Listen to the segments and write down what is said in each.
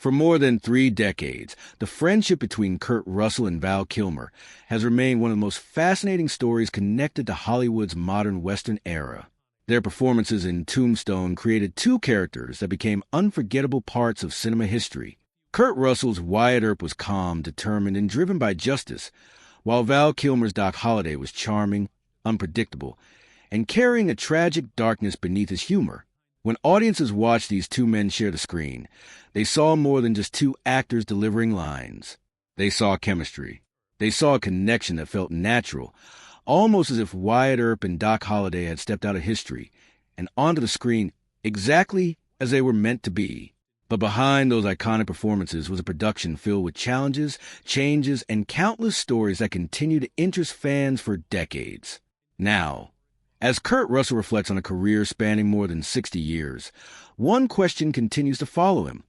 For more than 3 decades, the friendship between Kurt Russell and Val Kilmer has remained one of the most fascinating stories connected to Hollywood's modern Western era. Their performances in Tombstone created two characters that became unforgettable parts of cinema history. Kurt Russell's Wyatt Earp was calm, determined, and driven by justice, while Val Kilmer's Doc Holliday was charming, unpredictable, and carrying a tragic darkness beneath his humor. When audiences watched these two men share the screen, they saw more than just two actors delivering lines. They saw chemistry. They saw a connection that felt natural, almost as if Wyatt Earp and Doc Holliday had stepped out of history and onto the screen exactly as they were meant to be. But behind those iconic performances was a production filled with challenges, changes, and countless stories that continue to interest fans for decades. Now, as Kurt Russell reflects on a career spanning more than 60 years, one question continues to follow him.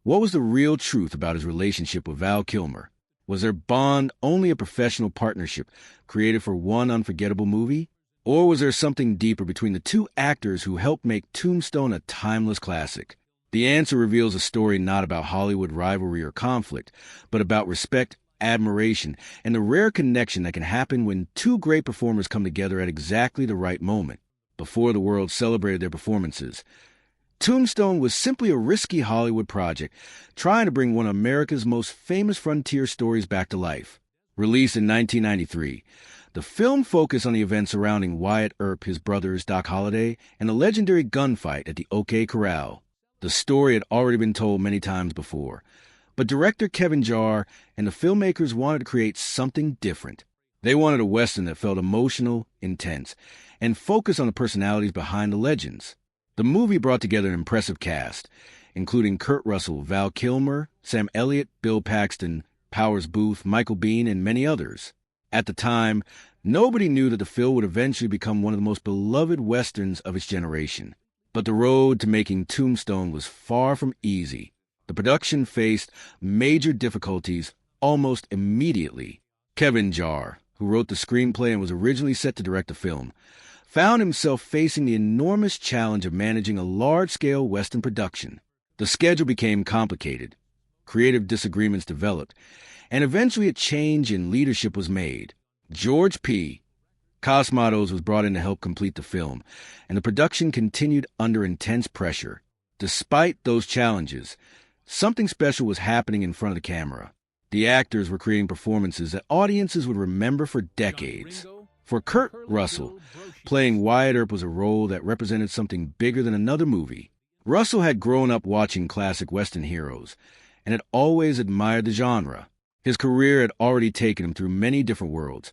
What was the real truth about his relationship with Val Kilmer? Was their bond only a professional partnership created for one unforgettable movie? Or was there something deeper between the two actors who helped make Tombstone a timeless classic? The answer reveals a story not about Hollywood rivalry or conflict, but about respect, admiration, and the rare connection that can happen when two great performers come together at exactly the right moment. Before the world celebrated their performances, Tombstone was simply a risky Hollywood project trying to bring one of America's most famous frontier stories back to life. Released in 1993, the film focused on the events surrounding Wyatt Earp, his brothers Doc Holliday, and the legendary gunfight at the OK Corral. The story had already been told many times before, but director Kevin Jarre and the filmmakers wanted to create something different. They wanted a Western that felt emotional, intense, and focused on the personalities behind the legends. The movie brought together an impressive cast, including Kurt Russell, Val Kilmer, Sam Elliott, Bill Paxton, Powers Booth, Michael Biehn, and many others. At the time, nobody knew that the film would eventually become one of the most beloved Westerns of its generation. But the road to making Tombstone was far from easy. The production faced major difficulties almost immediately. Kevin Jarre, who wrote the screenplay and was originally set to direct the film, found himself facing the enormous challenge of managing a large-scale Western production. The schedule became complicated, creative disagreements developed, and eventually a change in leadership was made. George P. Cosmatos was brought in to help complete the film, and the production continued under intense pressure. Despite those challenges, something special was happening in front of the camera. The actors were creating performances that audiences would remember for decades. For Kurt Russell, playing Wyatt Earp was a role that represented something bigger than another movie. Russell had grown up watching classic Western heroes and had always admired the genre. His career had already taken him through many different worlds,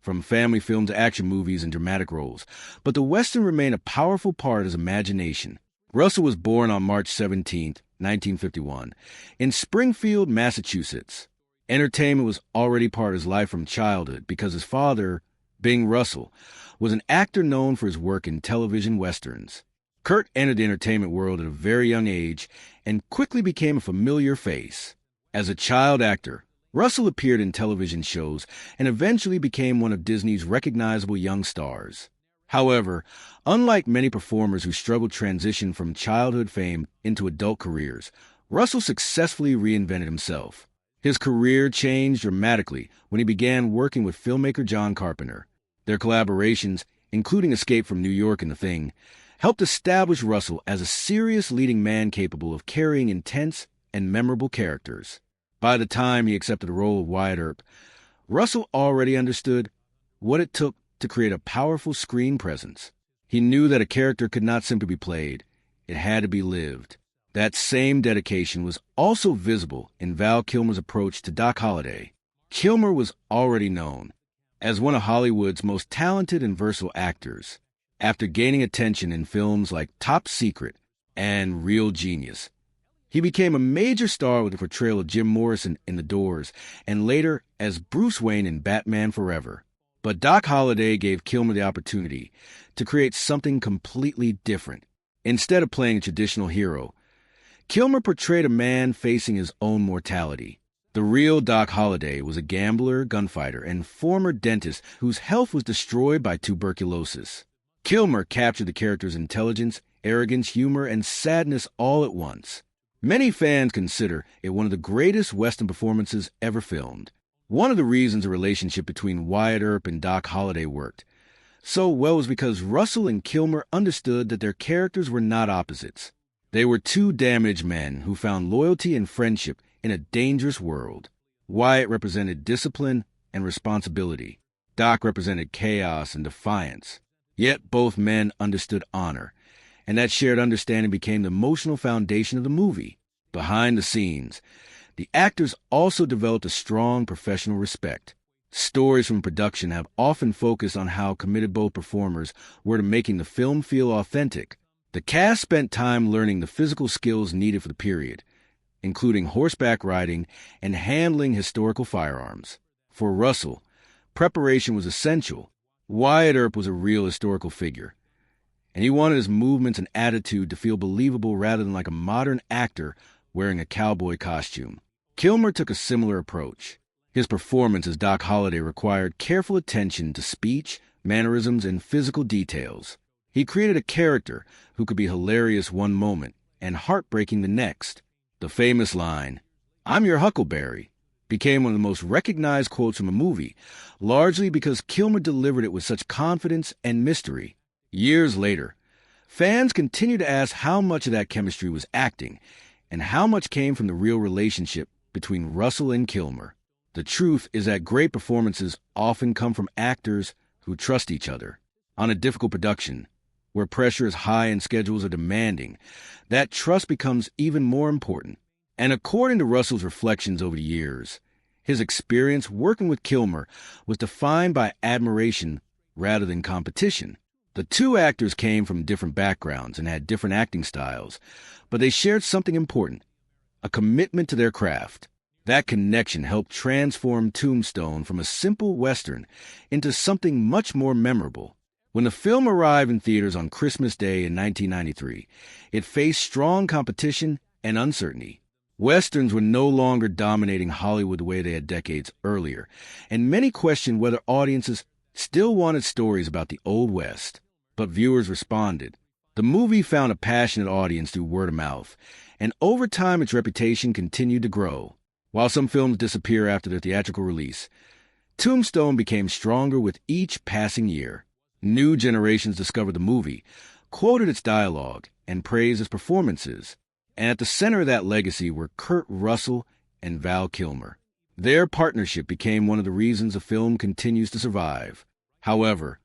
from family film to action movies and dramatic roles, but the Western remained a powerful part of his imagination. Russell was born on March 17, 1951, in Springfield, Massachusetts. Entertainment was already part of his life from childhood because his father, Bing Russell, was an actor known for his work in television westerns. Kurt entered the entertainment world at a very young age and quickly became a familiar face. As a child actor, Russell appeared in television shows and eventually became one of Disney's recognizable young stars. However, unlike many performers who struggled to transition from childhood fame into adult careers, Russell successfully reinvented himself. His career changed dramatically when he began working with filmmaker John Carpenter. Their collaborations, including Escape from New York and The Thing, helped establish Russell as a serious leading man capable of carrying intense and memorable characters. By the time he accepted the role of Wyatt Earp, Russell already understood what it took to create a powerful screen presence. He knew that a character could not simply be played, it had to be lived. That same dedication was also visible in Val Kilmer's approach to Doc Holliday. Kilmer was already known as one of Hollywood's most talented and versatile actors. After gaining attention in films like Top Secret and Real Genius, he became a major star with the portrayal of Jim Morrison in The Doors, and later as Bruce Wayne in Batman Forever. But Doc Holliday gave Kilmer the opportunity to create something completely different. Instead of playing a traditional hero, Kilmer portrayed a man facing his own mortality. The real Doc Holliday was a gambler, gunfighter, and former dentist whose health was destroyed by tuberculosis. Kilmer captured the character's intelligence, arrogance, humor, and sadness all at once. Many fans consider it one of the greatest Western performances ever filmed. One of the reasons the relationship between Wyatt Earp and Doc Holliday worked so well was because Russell and Kilmer understood that their characters were not opposites. They were two damaged men who found loyalty and friendship in a dangerous world. Wyatt represented discipline and responsibility. Doc represented chaos and defiance. Yet both men understood honor, and that shared understanding became the emotional foundation of the movie. Behind the scenes, the actors also developed a strong professional respect. Stories from production have often focused on how committed both performers were to making the film feel authentic. The cast spent time learning the physical skills needed for the period, including horseback riding and handling historical firearms. For Russell, preparation was essential. Wyatt Earp was a real historical figure, and he wanted his movements and attitude to feel believable rather than like a modern actor wearing a cowboy costume. Kilmer took a similar approach. His performance as Doc Holliday required careful attention to speech, mannerisms, and physical details. He created a character who could be hilarious one moment and heartbreaking the next. The famous line, "I'm your Huckleberry," became one of the most recognized quotes from a movie, largely because Kilmer delivered it with such confidence and mystery. Years later, fans continue to ask how much of that chemistry was acting and how much came from the real relationship between Russell and Kilmer. The truth is that great performances often come from actors who trust each other. On a difficult production, where pressure is high and schedules are demanding, that trust becomes even more important. And according to Russell's reflections over the years, his experience working with Kilmer was defined by admiration rather than competition. The two actors came from different backgrounds and had different acting styles, but they shared something important, a commitment to their craft. That connection helped transform Tombstone from a simple Western into something much more memorable. When the film arrived in theaters on Christmas Day in 1993, it faced strong competition and uncertainty. Westerns were no longer dominating Hollywood the way they had decades earlier, and many questioned whether audiences still wanted stories about the Old West. But viewers responded. The movie found a passionate audience through word of mouth, and over time its reputation continued to grow. While some films disappear after their theatrical release, Tombstone became stronger with each passing year. New generations discovered the movie, quoted its dialogue, and praised its performances. And at the center of that legacy were Kurt Russell and Val Kilmer. Their partnership became one of the reasons the film continues to survive. However,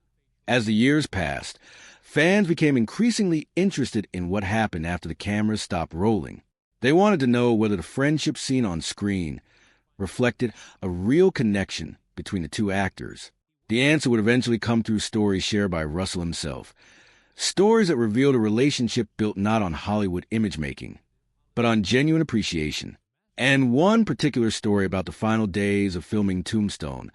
as the years passed, fans became increasingly interested in what happened after the cameras stopped rolling. They wanted to know whether the friendship seen on screen reflected a real connection between the two actors. The answer would eventually come through stories shared by Russell himself, stories that revealed a relationship built not on Hollywood image-making, but on genuine appreciation. And one particular story about the final days of filming Tombstone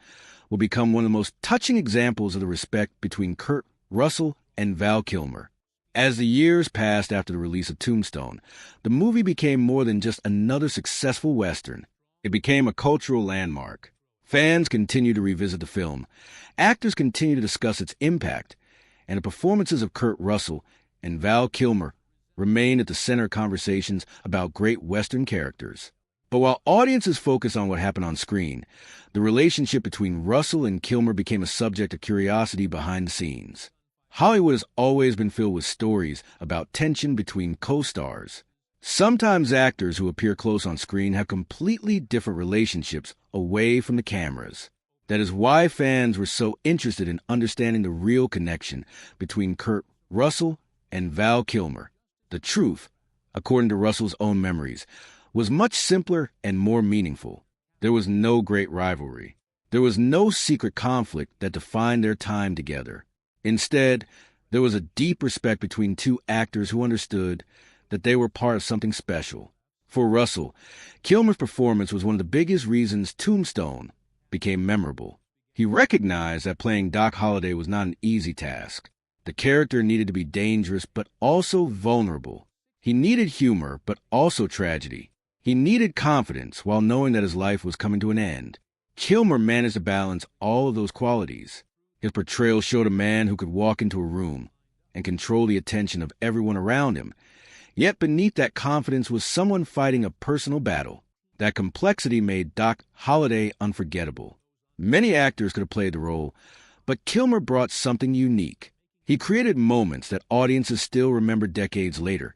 will become one of the most touching examples of the respect between Kurt Russell and Val Kilmer. As the years passed after the release of Tombstone, the movie became more than just another successful Western. It became a cultural landmark. Fans continue to revisit the film, actors continue to discuss its impact, and the performances of Kurt Russell and Val Kilmer remain at the center of conversations about great Western characters. But while audiences focus on what happened on screen, the relationship between Russell and Kilmer became a subject of curiosity behind the scenes. Hollywood has always been filled with stories about tension between co-stars. Sometimes actors who appear close on screen have completely different relationships away from the cameras. That is why fans were so interested in understanding the real connection between Kurt Russell and Val Kilmer. The truth, according to Russell's own memories, was much simpler and more meaningful. There was no great rivalry. There was no secret conflict that defined their time together. Instead, there was a deep respect between two actors who understood that they were part of something special. For Russell, Kilmer's performance was one of the biggest reasons Tombstone became memorable. He recognized that playing Doc Holliday was not an easy task. The character needed to be dangerous but also vulnerable. He needed humor but also tragedy. He needed confidence while knowing that his life was coming to an end. Kilmer managed to balance all of those qualities. His portrayal showed a man who could walk into a room and control the attention of everyone around him, Yet beneath that confidence was someone fighting a personal battle. That complexity made Doc Holliday unforgettable. Many actors could have played the role, but Kilmer brought something unique. He created moments that audiences still remember decades later,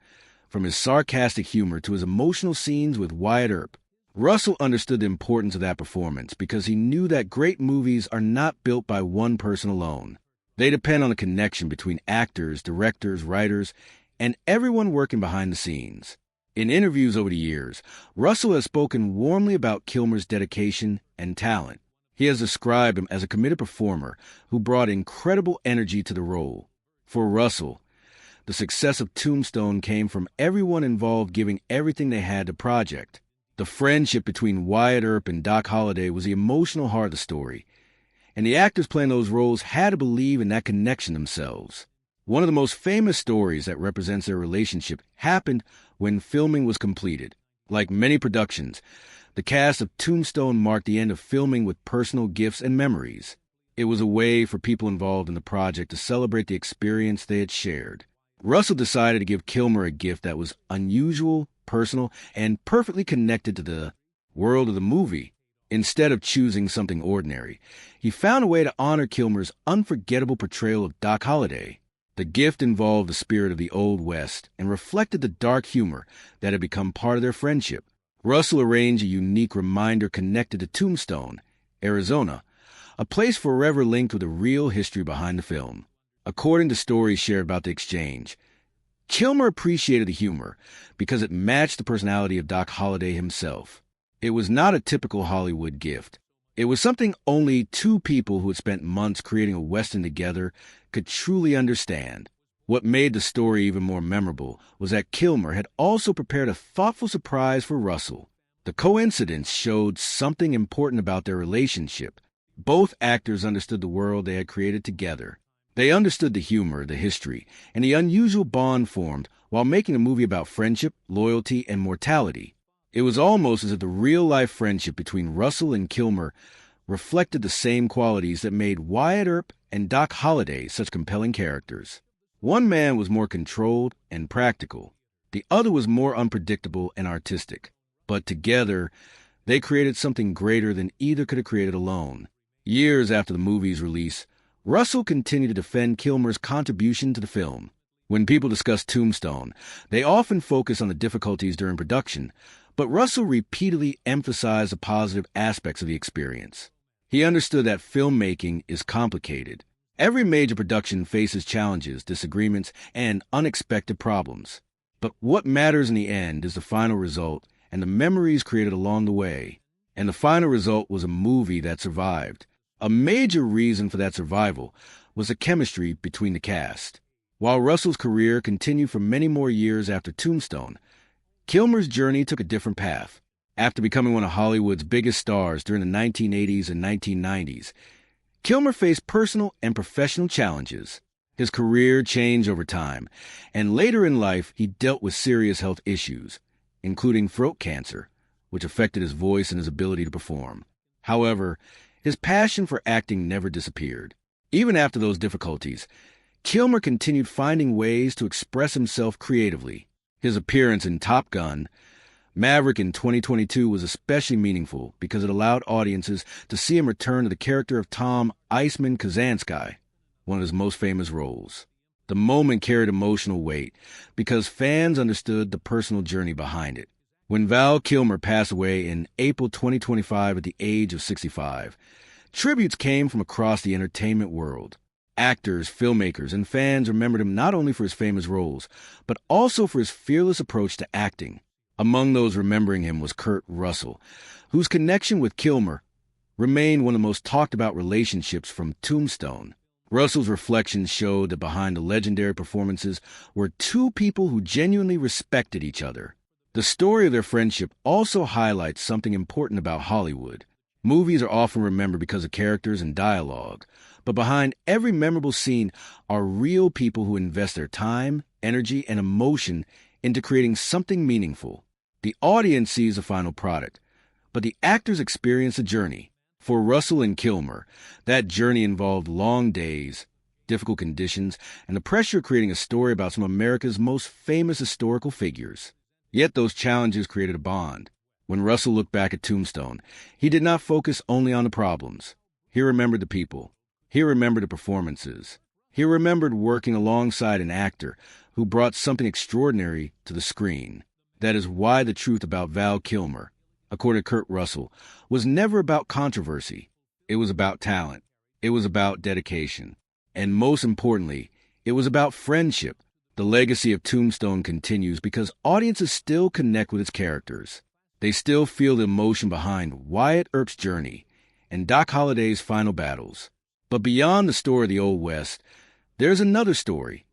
from his sarcastic humor to his emotional scenes with Wyatt Earp. Russell understood the importance of that performance because he knew that great movies are not built by one person alone. They depend on the connection between actors, directors, writers, and everyone working behind the scenes. In interviews over the years, Russell has spoken warmly about Kilmer's dedication and talent. He has described him as a committed performer who brought incredible energy to the role. For Russell, the success of Tombstone came from everyone involved giving everything they had to the project. The friendship between Wyatt Earp and Doc Holliday was the emotional heart of the story, and the actors playing those roles had to believe in that connection themselves. One of the most famous stories that represents their relationship happened when filming was completed. Like many productions, the cast of Tombstone marked the end of filming with personal gifts and memories. It was a way for people involved in the project to celebrate the experience they had shared. Russell decided to give Kilmer a gift that was unusual, personal, and perfectly connected to the world of the movie. Instead of choosing something ordinary, he found a way to honor Kilmer's unforgettable portrayal of Doc Holliday. The gift involved the spirit of the Old West and reflected the dark humor that had become part of their friendship. Russell arranged a unique reminder connected to Tombstone, Arizona, a place forever linked with the real history behind the film. According to stories shared about the exchange, Kilmer appreciated the humor because it matched the personality of Doc Holliday himself. It was not a typical Hollywood gift. It was something only two people who had spent months creating a Western together could truly understand. What made the story even more memorable was that Kilmer had also prepared a thoughtful surprise for Russell. The coincidence showed something important about their relationship. Both actors understood the world they had created together. They understood the humor, the history, and the unusual bond formed while making a movie about friendship, loyalty, and mortality. It was almost as if the real-life friendship between Russell and Kilmer reflected the same qualities that made Wyatt Earp and Doc Holliday such compelling characters. One man was more controlled and practical. The other was more unpredictable and artistic. But together, they created something greater than either could have created alone. Years after the movie's release, Russell continued to defend Kilmer's contribution to the film. When people discuss Tombstone, they often focus on the difficulties during production, but Russell repeatedly emphasized the positive aspects of the experience. He understood that filmmaking is complicated. Every major production faces challenges, disagreements, and unexpected problems. But what matters in the end is the final result and the memories created along the way. And the final result was a movie that survived. A major reason for that survival was the chemistry between the cast. While Russell's career continued for many more years after Tombstone, Kilmer's journey took a different path. After becoming one of Hollywood's biggest stars during the 1980s and 1990s, Kilmer faced personal and professional challenges. His career changed over time, and later in life he dealt with serious health issues, including throat cancer, which affected his voice and his ability to perform. However, his passion for acting never disappeared. Even after those difficulties, Kilmer continued finding ways to express himself creatively. His appearance in Top Gun: Maverick in 2022 was especially meaningful because it allowed audiences to see him return to the character of Tom "Iceman" Kazansky, one of his most famous roles. The moment carried emotional weight because fans understood the personal journey behind it. When Val Kilmer passed away in April 2025 at the age of 65, tributes came from across the entertainment world. Actors, filmmakers, and fans remembered him not only for his famous roles, but also for his fearless approach to acting. Among those remembering him was Kurt Russell, whose connection with Kilmer remained one of the most talked about relationships from Tombstone. Russell's reflections showed that behind the legendary performances were two people who genuinely respected each other. The story of their friendship also highlights something important about Hollywood. Movies are often remembered because of characters and dialogue, but behind every memorable scene are real people who invest their time, energy, and emotion into creating something meaningful. The audience sees the final product, but the actors experience the journey. For Russell and Kilmer, that journey involved long days, difficult conditions, and the pressure of creating a story about some of America's most famous historical figures. Yet those challenges created a bond. When Russell looked back at Tombstone, he did not focus only on the problems. He remembered the people. He remembered the performances. He remembered working alongside an actor who brought something extraordinary to the screen. That is why the truth about Val Kilmer, according to Kurt Russell, was never about controversy. It was about talent. It was about dedication. And most importantly, it was about friendship. The legacy of Tombstone continues because audiences still connect with its characters. They still feel the emotion behind Wyatt Earp's journey and Doc Holliday's final battles. But beyond the story of the Old West, there's another story.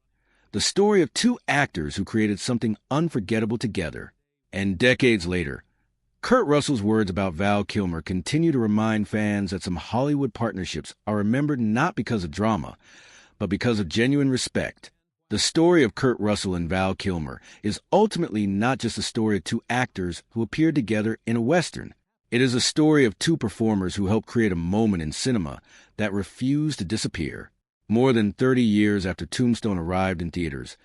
The story of two actors who created something unforgettable together. And decades later, Kurt Russell's words about Val Kilmer continue to remind fans that some Hollywood partnerships are remembered not because of drama, but because of genuine respect. The story of Kurt Russell and Val Kilmer is ultimately not just a story of two actors who appeared together in a Western. It is a story of two performers who helped create a moment in cinema that refused to disappear. More than 30 years after Tombstone arrived in theaters,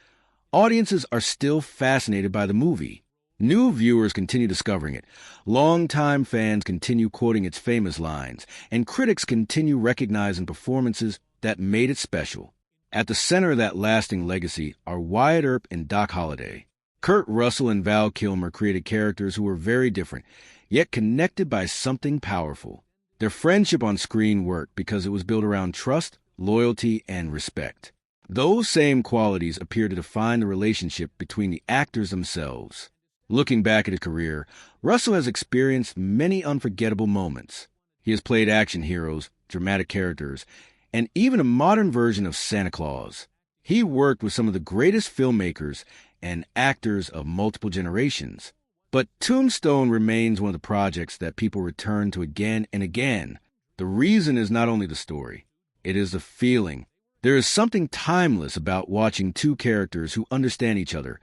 audiences are still fascinated by the movie. New viewers continue discovering it, longtime fans continue quoting its famous lines, and critics continue recognizing performances that made it special. At the center of that lasting legacy are Wyatt Earp and Doc Holliday. Kurt Russell and Val Kilmer created characters who were very different, yet connected by something powerful. Their friendship on screen worked because it was built around trust, loyalty, and respect. Those same qualities appear to define the relationship between the actors themselves. Looking back at his career, Russell has experienced many unforgettable moments. He has played action heroes, dramatic characters, and even a modern version of Santa Claus. He worked with some of the greatest filmmakers and actors of multiple generations. But Tombstone remains one of the projects that people return to again and again. The reason is not only the story, it is the feeling. There is something timeless about watching two characters who understand each other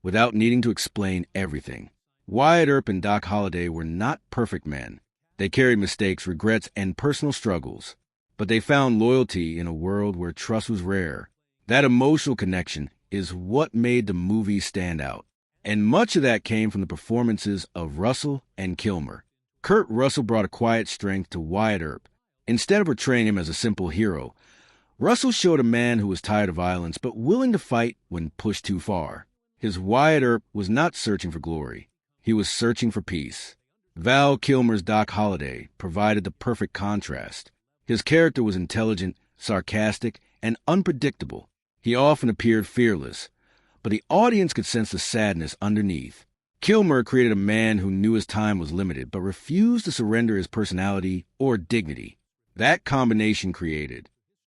without needing to explain everything. Wyatt Earp and Doc Holliday were not perfect men. They carried mistakes, regrets, and personal struggles. But they found loyalty in a world where trust was rare. That emotional connection is what made the movie stand out. And much of that came from the performances of Russell and Kilmer. Kurt Russell brought a quiet strength to Wyatt Earp. Instead of portraying him as a simple hero, Russell showed a man who was tired of violence but willing to fight when pushed too far. His Wyatt Earp was not searching for glory. He was searching for peace. Val Kilmer's Doc Holliday provided the perfect contrast. His character was intelligent, sarcastic, and unpredictable. He often appeared fearless, but the audience could sense the sadness underneath. Kilmer created a man who knew his time was limited but refused to surrender his personality or dignity. That combination created